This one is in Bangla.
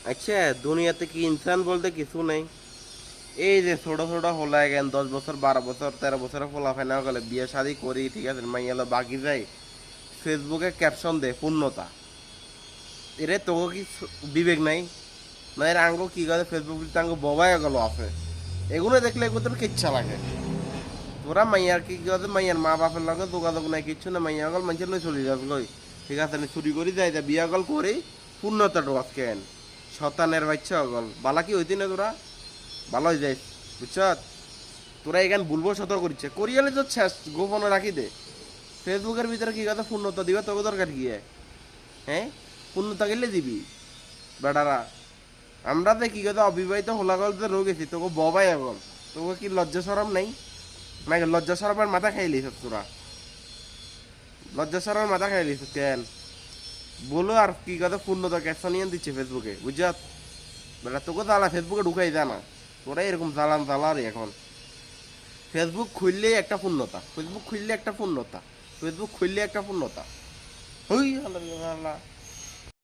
আচ্ছা, দুনিয়াতে কি ইনসান বলতে কিছু নেই? এই যে ছোট ছোট হলাই গেন 10 বছর 12 বছর 13 বছর ফোলা ফাইনা গেলে বিয়ে শাদি করি, ঠিক আছে, মাইয়ালো বাকি যাই, ফেসবুকে ক্যাপশন দে পূর্ণতা। এরে তোকে কি বিবেক নাই? না এর আঙ্গ কি করে ফেসবুক আঙ্গ ববাই গেল আছে, এগুলো দেখলে এগুলো তোর কিচ্ছা লাগে। তোরা মাইয়ার কি করে, মাইয়ার মা বাপের লগে যোগাযোগ নাই কিচ্ছু না, মাইয়া গল মানুষের লই চলে যাস লই, ঠিক আছে, নি চুরি করি যাই যা বিয়া গল করি, পূর্ণতা ডোয়াস কেন শতানের বাচ্চা গল বালা কি হইতি না তোরা? ভালো হয়ে যাইস, বুঝছ? তোরা এখান ভুলবো সতর্ক করছে করিয়ালে তো শেষ গোপনে রাখি দে। ফেসবুকের ভিতরে কি কথা পূর্ণতা দিবা, তোকে দরকার কি? হ্যাঁ, পূর্ণতা গেলে দিবি বেটারা। আমরা তো কি কথা অবিবাহিত হোলাগল তো রয়ে গেছি, তোকে ববাই এখন, তোকে কি লজ্জা সরম নাই? নাকি লজ্জা সরমের মাথা খাইলিস তোরা? লজ্জা সরমের মাথা খাইলিস কেন? বলো আর কি কথা পূর্ণতা ক্যাপশন নিয়ে দিচ্ছে ফেসবুকে, বুঝছ? বেটা তোকে জ্বালা ফেসবুকে ঢুকাই জানা, তোরা এরকম জ্বালান জ্বালারে এখন। ফেসবুক খুললেই একটা পূর্ণতা, ফেসবুক খুললে একটা পূর্ণতা, ফেসবুক খুললে একটা পূর্ণতা। হই আল্লাহ আল্লাহ।